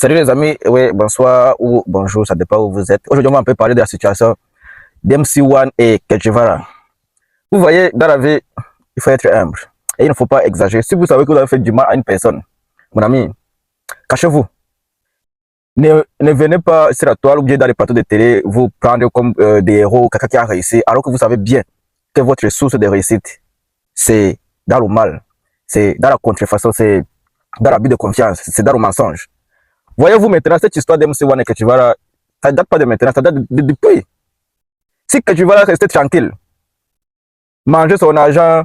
Salut les amis, oui, bonsoir ou bonjour, ça dépend où vous êtes. Aujourd'hui, on va un peu parler de la situation d'MC1 et Kechivara. Vous voyez, dans la vie, il faut être humble. Et il ne faut pas exagérer. Si vous savez que vous avez fait du mal à une personne, mon ami, cachez-vous. Ne venez pas sur la toile ou bien dans les plateaux de télé vous prendre comme des héros, quelqu'un qui a réussi, alors que vous savez bien que votre source de réussite, c'est dans le mal, c'est dans la contrefaçon, c'est dans l'abus de confiance, c'est dans le mensonge. Voyez-vous maintenant, cette histoire d'MC1 et Kechivara, ça ne date pas de maintenant, ça date depuis. Si Kechivara restait tranquille, manger son argent,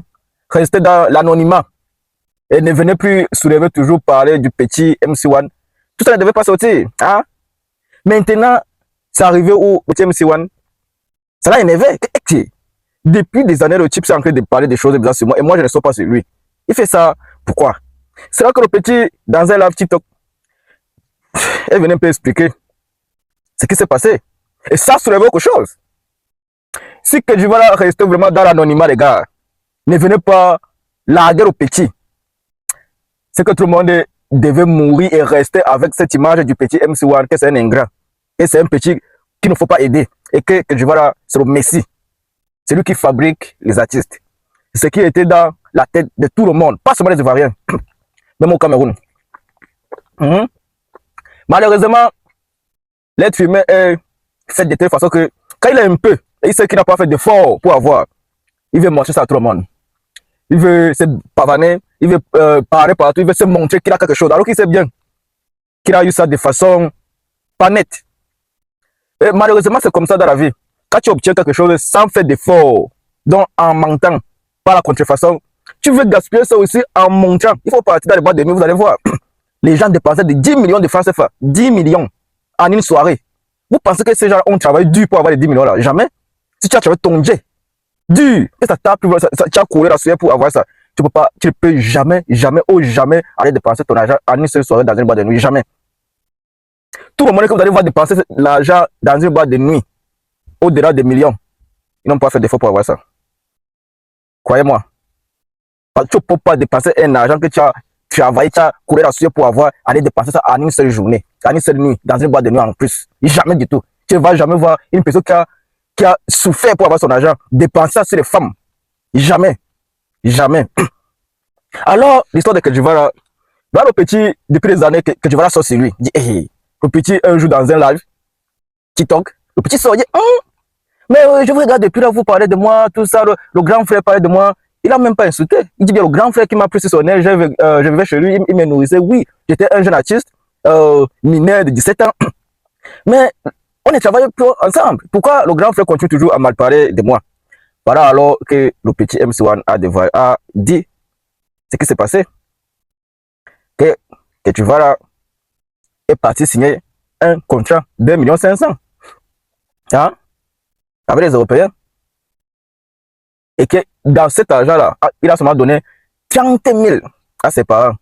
rester dans l'anonymat, et ne venait plus soulever toujours parler du petit MC1, tout ça ne devait pas sortir. Hein? Maintenant, c'est arrivé au petit MC1, ça l'a énervé. Depuis des années, le type s'est en train de parler des choses bizarres sur moi, et moi je ne sors pas sur lui. Il fait ça, pourquoi? C'est là que le petit, dans un live TikTok, elle venait un peu expliquer ce qui s'est passé. Et ça soulève quelque chose. Si Kechivara restait vraiment dans l'anonymat, les gars, ne venez pas larguer au petit. C'est que tout le monde devait mourir et rester avec cette image du petit MC1, que c'est un ingrat. Et c'est un petit qu'il ne faut pas aider. Et que Kechivara, c'est le messie. C'est lui qui fabrique les artistes. Ce qui était dans la tête de tout le monde, pas seulement les Ivoiriens, même au Cameroun. Malheureusement, l'être humain est fait de telle façon que quand il a un peu, et il sait qu'il n'a pas fait d'effort pour avoir, il veut montrer ça à tout le monde. Il veut se pavaner, il veut parler partout, il veut se montrer qu'il a quelque chose, alors qu'il sait bien qu'il a eu ça de façon pas nette. Et malheureusement, c'est comme ça dans la vie. Quand tu obtiens quelque chose sans faire d'effort, donc en mentant, par la contrefaçon, tu veux gaspiller ça aussi en montrant. Il faut partir dans les boîtes de nuit, vous allez voir. Les gens dépensaient de 10 millions de francs CFA, 10 millions en une soirée. Vous pensez que ces gens ont travaillé dur pour avoir les 10 millions là? Jamais. Si tu as travaillé ton jet, dur, et ça t'a pris, tu as couru la soirée pour avoir ça, tu ne peux jamais aller dépenser ton argent en une seule soirée dans une boîte de nuit. Jamais. Tout le monde que vous allez voir dépenser l'argent dans une boîte de nuit, au-delà des millions, ils n'ont pas fait d'effort pour avoir ça. Croyez-moi. Tu ne peux pas dépenser un argent que tu as travaillé, tu as couru la soirée pour avoir, aller dépenser ça en une seule journée, en une seule nuit, dans une boîte de nuit en plus. Jamais du tout. Tu ne vas jamais voir une personne qui a souffert pour avoir son argent, dépenser ça sur les femmes. Jamais. Jamais. Alors, l'histoire de Kechivara, le petit, depuis des années, Kechivara sort sur lui. Il dit, hey, le petit, un jour dans un live, TikTok, le petit sort, il dit, mais je vous regarde depuis là, vous parlez de moi, tout ça, le grand frère parlait de moi. Il n'a même pas insulté. Il dit bien, le grand frère qui m'a pris sur son aile, je vivais chez lui, il me nourrissait. Oui, j'étais un jeune artiste, mineur de 17 ans. Mais on ne travaille plus ensemble. Pourquoi le grand frère continue toujours à mal parler de moi? Voilà alors que le petit MC1 a dit ce qui s'est passé. Que Kechivara est parti signer un contrat de 1,5 million. Hein? Avec les Européens. Et que dans cet argent-là, il a seulement donné 30 000 à ses parents.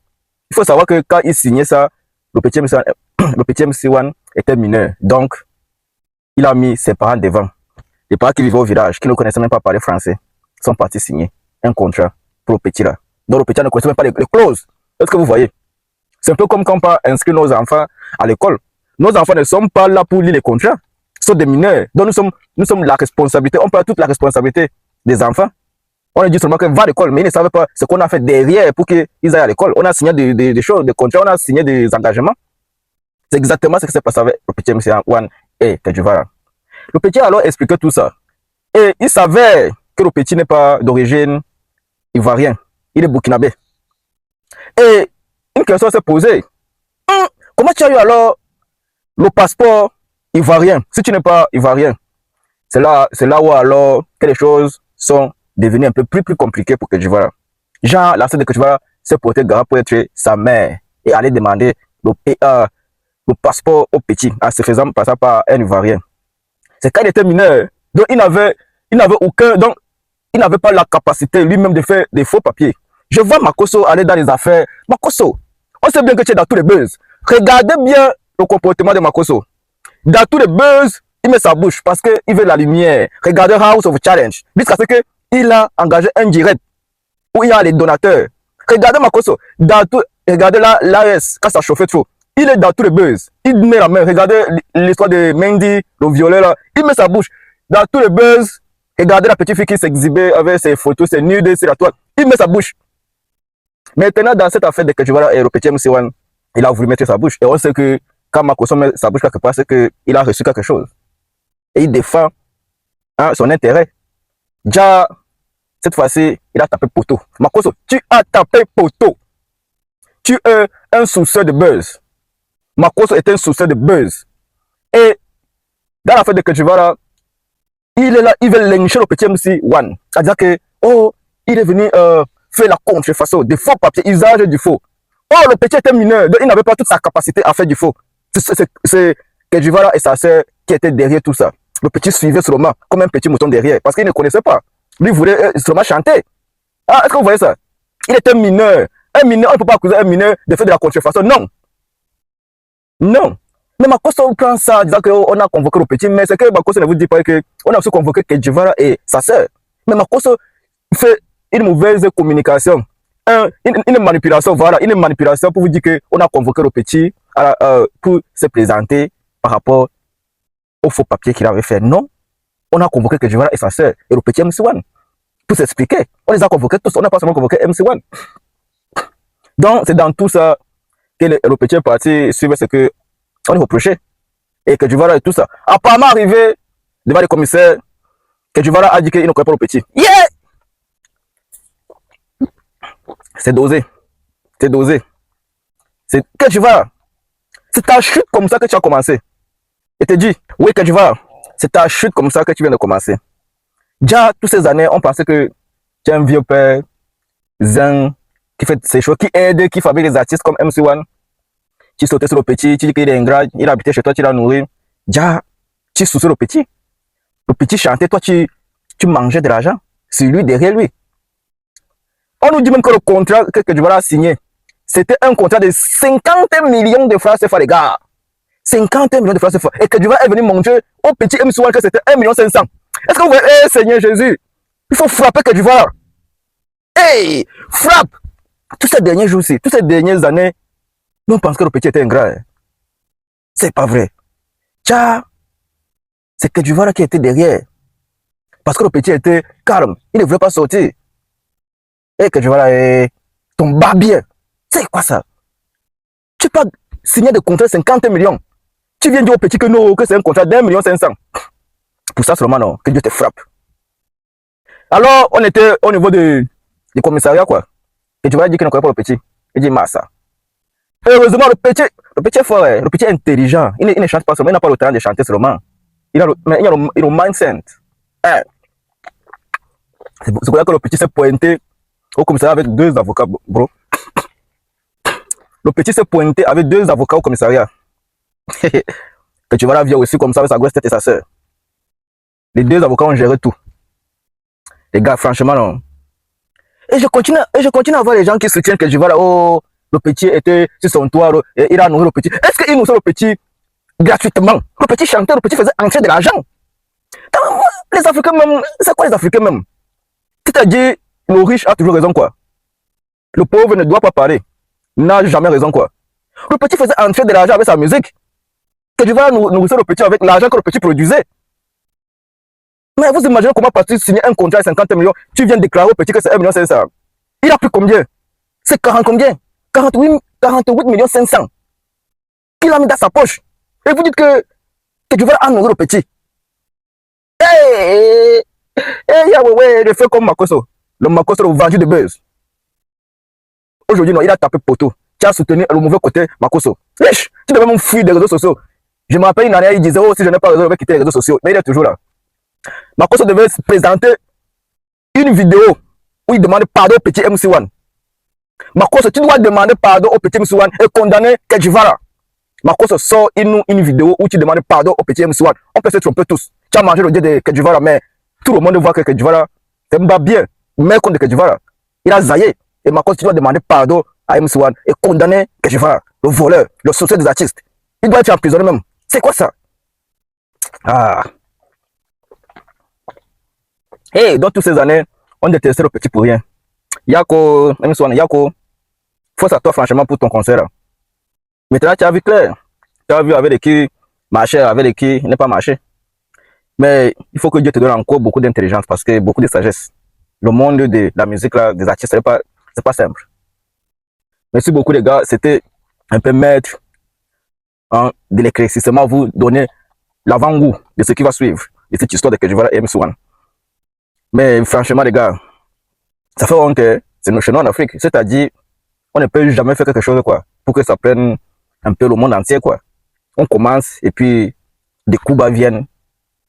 Il faut savoir que quand il signait ça, le petit MC1 était mineur. Donc, il a mis ses parents devant. Les parents qui vivaient au village, qui ne connaissaient même pas parler français, sont partis signer un contrat pour le petit là. Donc le petit ne connaissait même pas les clauses. Est-ce que vous voyez? C'est un peu comme quand on peut inscrire nos enfants à l'école. Nos enfants ne sont pas là pour lire les contrats. Ils sont des mineurs. Donc nous sommes la responsabilité. On prend toute la responsabilité des enfants. On leur dit seulement qu'ils vont à l'école, mais ils ne savaient pas ce qu'on a fait derrière pour qu'ils aillent à l'école. On a signé des choses, des contrats, on a signé des engagements. C'est exactement ce qui s'est passé avec le petit MC1 et Kechivara. Le petit a alors expliqué tout ça. Et il savait que le petit n'est pas d'origine ivoirienne. Il est burkinabé. Et une question s'est posée. Comment tu as eu alors le passeport ivoirien si tu n'es pas ivoirien? C'est là où alors que les choses sont devenues un peu plus compliquées pour Kechivara. Jean, la sœur de Kechivara, s'est porté garant pour être sa mère et aller demander le passeport au petit en se faisant passer par un ivoirien. C'est quand il était mineur. Donc, il n'avait pas la capacité lui-même de faire des faux papiers. Je vois Makosso aller dans les affaires. Makosso, on sait bien que tu es dans tous les buzz. Regardez bien le comportement de Makosso. Dans tous les buzz, il met sa bouche parce qu'il veut la lumière. Regardez House of Challenge. Jusqu'à ce qu'il a engagé un direct où il y a les donateurs. Regardez Makosso. Regardez l'AS quand ça chauffait trop. Il est dans tous les buzz. Il met la main. Regardez l'histoire de Mendy, le violet là. Il met sa bouche dans tous les buzz. Regardez la petite fille qui s'exhibait avec ses photos, ses nudes sur la toile. Il met sa bouche. Maintenant, dans cette affaire de Kedjivara et le petit MC1, il a voulu mettre sa bouche. Et on sait que quand Makosso met sa bouche quelque part, c'est qu'il a reçu quelque chose. Et il défend son intérêt. Déjà, cette fois-ci, il a tapé poteau. Makosso, tu as tapé poteau. Tu es un sourceur de buzz. Makosso est un sourceur de buzz. Et dans l'affaire de Kedjivara, il est là, il veut lyncher le petit MC1. C'est-à-dire que, oh, il est venu faire la contrefaçon, des faux papiers, usage du faux. Oh, le petit était mineur, donc il n'avait pas toute sa capacité à faire du faux. C'est Kedjivara et sa sœur qui étaient derrière tout ça. Le petit suivait seulement comme un petit mouton derrière, parce qu'il ne connaissait pas. Lui voulait seulement chanter. Ah, est-ce que vous voyez ça? Il était mineur. Un mineur, on ne peut pas accuser un mineur de faire de la contrefaçon. Non. Non. Mais Makosso prend ça, disant qu'on a convoqué le petit, mais c'est que Makosso ne vous dit pas qu'on a aussi convoqué Kedjivara et sa sœur. Mais Makosso fait une mauvaise communication, une manipulation, voilà, une manipulation pour vous dire qu'on a convoqué le petit pour se présenter par rapport au faux papier qu'il avait fait. Non, on a convoqué Kedjivara et sa sœur et le petit MC1 pour s'expliquer. On les a convoqués tous, on n'a pas seulement convoqué MC1. Donc, c'est dans tout ça que le petit est parti suivre ce que on est reproché. Et Kedjivara et tout ça. Apparemment, arrivé devant les commissaires, Kedjivara a dit qu'il ne connaît pas le petit. Yeah! C'est dosé. C'est dosé. C'est Kedjivara. C'est ta chute comme ça que tu as commencé. Et te dit, oui Kedjivara, c'est ta chute comme ça que tu viens de commencer. Déjà, toutes ces années, on pensait que tu es un vieux père, zen, qui fait ses choses, qui aide, qui fabrique des artistes comme MC1. Tu sautais sur le petit, tu dis qu'il est ingrat, il habitait chez toi, tu l'as nourri. Déjà, tu souciais le petit. Le petit chantait, toi, tu mangeais de l'argent. C'est lui, derrière lui. On nous dit même que le contrat que Kedjivara a signé, c'était un contrat de 50 millions de francs CFA, les gars. 50 millions de francs CFA. Et Kedjivara est venu montrer au petit MC1 que c'était 1,5 million. Est-ce que vous voyez, hey, Seigneur Jésus, il faut frapper Kedjivara. Hey, frappe. Tous ces derniers jours-ci, toutes ces dernières années, nous pensons que le petit était ingrat. C'est pas vrai. Tcha, c'est Kedjivara qui était derrière. Parce que le petit était calme. Il ne voulait pas sortir. Et Kedjivara est ton barbier. C'est quoi ça? Tu peux signer des contrats de 50 millions. Tu viens dire au petit que non, que c'est un contrat d'1,5 million. Pour ça seulement, non, que Dieu te frappe. Alors, on était au niveau du commissariat, quoi. Kedjivara dit qu'il ne connaît pas le petit. Il dit, Massa. Heureusement, le petit est fort, le petit est intelligent. Il ne chante pas seulement, il n'a pas le talent de chanter seulement. Il a le mindset. Hein. C'est pour ça que le petit s'est pointé au commissariat avec 2 avocats, bro. Le petit s'est pointé avec 2 avocats au commissariat. Kedjivara vient aussi comme ça avec sa grosse tête et sa sœur. Les 2 avocats ont géré tout. Les gars, franchement, non. Et je continue à voir les gens qui soutiennent Kedjivara. Oh, le petit était sur son toit, et il a nourri le petit. Est-ce qu'il nourrit le petit gratuitement? Le petit chantait, le petit faisait entrer de l'argent. Les Africains même, c'est quoi les Africains même? C'est-à-dire, le riche a toujours raison, quoi. Le pauvre ne doit pas parler. N'a jamais raison, quoi. Le petit faisait entrer de l'argent avec sa musique. Kedjivara nourrissait le petit avec l'argent que le petit produisait. Mais vous imaginez comment partir signer un contrat de 50 millions, tu viens déclarer au petit que c'est 1,5 million. Il a pris combien? C'est 40 combien? 48 millions 500. Qu'il a mis dans sa poche. Et vous dites que Kedjivara a nourri le petit. Hey, ouais, il fait comme Makosso. Le Makosso, le vendu de buzz. Aujourd'hui, non, il a tapé poteau. Tu as soutenu le mauvais côté Makosso. Wesh, tu devais même fuir des réseaux sociaux. Je me rappelle une année, il disait, oh, si je n'ai pas réseau, je vais quitter les réseaux sociaux. Mais il est toujours là. Makosso devait présenter une vidéo où il demandait pardon au petit MC1. Makosso, tu dois demander pardon au petit MC1 et condamner Kedjivara. Makosso sort une vidéo où tu demandes pardon au petit MC1. On peut se tromper tous. Tu as mangé le dieu de Kedjivara, mais tout le monde voit que Kedjivara, c'est pas bien. Mais contre Kedjivara, il a zaillé. Et Makosso, tu dois demander pardon à MC1 et condamner Kedjivara, le voleur, le sorcier des artistes. Il doit être emprisonné même. C'est quoi ça? Ah. Hey, dans toutes ces années, on détestait le petit pour rien. Yako, MC1, Yako, force à toi franchement pour ton concert. Maintenant, tu as vu clair. Tu as vu avec qui marcher, avec qui n'est pas marché. Mais il faut que Dieu te donne encore beaucoup d'intelligence parce que beaucoup de sagesse. Le monde de la musique, là, des artistes, c'est pas simple. Mais si beaucoup de gars, c'était un peu maître hein, de l'éclaircissement, vous donner l'avant-goût de ce qui va suivre, de cette histoire de que je vois la MC1. Mais franchement, les gars, ça fait honte, c'est nos chez nous en Afrique. C'est-à-dire, on ne peut jamais faire quelque chose, quoi, pour que ça prenne un peu le monde entier, quoi. On commence et puis des coups bas viennent.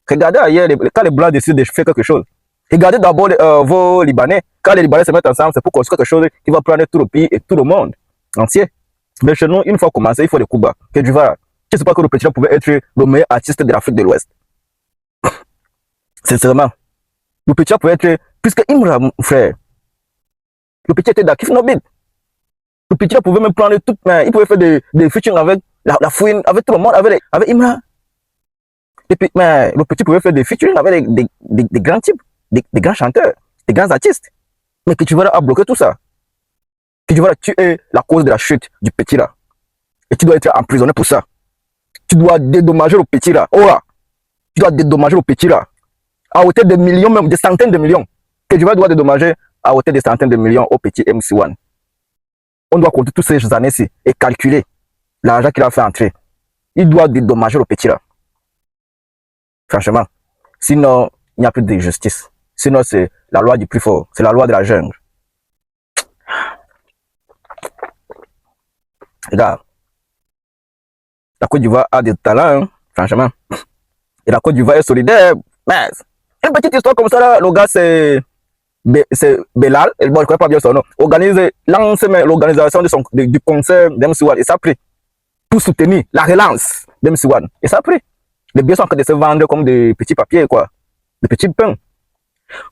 Regardez ailleurs, quand les Blancs décident de faire quelque chose. Regardez d'abord vos Libanais. Quand les Libanais se mettent ensemble, c'est pour construire quelque chose qui va prendre tout le pays et tout le monde entier. Mais chez nous, une fois commencé, il faut des coups bas. Que tu vas. Je ne sais pas que le petit pouvait être le meilleur artiste de l'Afrique de l'Ouest. Sincèrement. Le petit pouvait être, puisque Imra, mon frère, le petit était d'Akif Nobid. Le petit pouvait même prendre tout, il pouvait faire des featuring avec la fouine, avec tout le monde, avec Imra. Et puis, mais le petit pouvait faire des featuring avec des grands types, des grands chanteurs, des grands artistes. Mais que tu vas bloquer tout ça. Que tu vas tuer la cause de la chute du petit là. Et tu dois être emprisonné pour ça. Tu dois dédommager le petit là. Oh là. Tu dois dédommager le petit là. À hauteur de millions, même des centaines de millions. Que tu vas devoir dédommager à hauteur de centaines de millions au petit MC1. On doit compter toutes ces années-ci et calculer l'argent qu'il a fait entrer. Il doit dédommager le petit là. Franchement. Sinon, il n'y a plus de justice. Sinon, c'est la loi du plus fort. C'est la loi de la jungle. Regarde. La Côte d'Ivoire a des talents, hein, franchement. Et la Côte d'Ivoire est solidaire. Mais une petite histoire comme ça, là, le gars, c'est Belal. Bon, je ne connais pas bien son nom. Lance l'organisation du concert d'MC1. Et ça a pris. Pour soutenir la relance d'MC1. Et ça a pris. Les billets sont en train de se vendre comme des petits papiers, quoi. Des petits pains.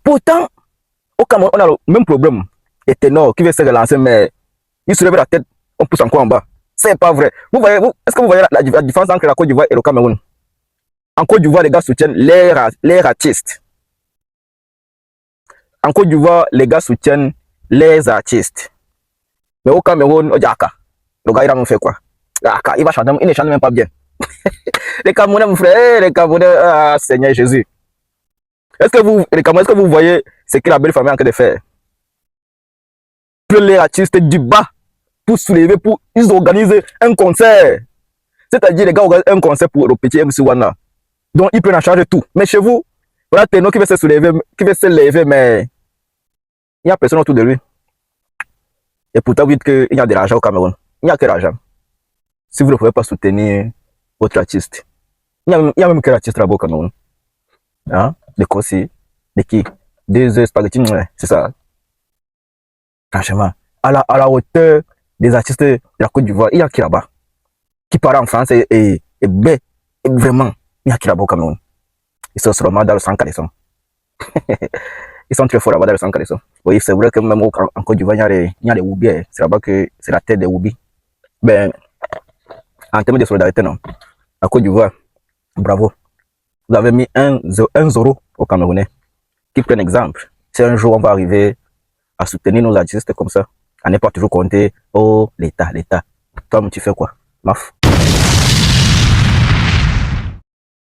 Pourtant, au Cameroun, on a le même problème. Et Ténor qui veut se relancer, mais il se lève la tête, on pousse encore en bas. C'est pas vrai. Vous voyez, est-ce que vous voyez la différence entre la Côte d'Ivoire et le Cameroun? En Côte d'Ivoire, les gars soutiennent les artistes. En Côte d'Ivoire, les gars soutiennent les artistes. Mais au Cameroun, le gars, il va faire quoi? Il va chanter, il ne chante même pas bien. Les Camerounais, mon frère, les Camerounais, ah, Seigneur Jésus. Les Camerounais, est-ce que vous voyez ce que la belle famille est en train de faire? Les artistes du bas pour soulever, ils organisent un concert. C'est-à-dire, les gars organisent un concert pour le petit MC1 là. Donc, ils prennent en charge tout. Mais chez vous, voilà Ténor qui veut se lever, mais il n'y a personne autour de lui. Et pourtant, vous dites qu'il y a de l'argent au Cameroun. Il n'y a que l'argent. Si vous ne pouvez pas soutenir votre artiste. Il y a même quel artiste là-bas au Cameroun. Hein? De Kossi, de qui? Des spaghettis, c'est ça. Franchement, à la hauteur des artistes de la Côte d'Ivoire, il y a qui là-bas? Qui part en France et vraiment, il y a qui là-bas au Cameroun? Ils sont sûrement dans le sang calisson. Ils sont très forts là-bas dans le sang calisson. Oui, c'est vrai que même en Côte d'Ivoire, il y a les Woubi. C'est là-bas que c'est la tête des Woubi. Ben, en termes de solidarité, non. La Côte d'Ivoire, bravo. Vous avez mis un zéro au Camerounais. Qui prennent exemple. Si un jour on va arriver à soutenir nos artistes comme ça, à ne pas toujours compter, oh, l'État. Toi, tu fais quoi? Maf.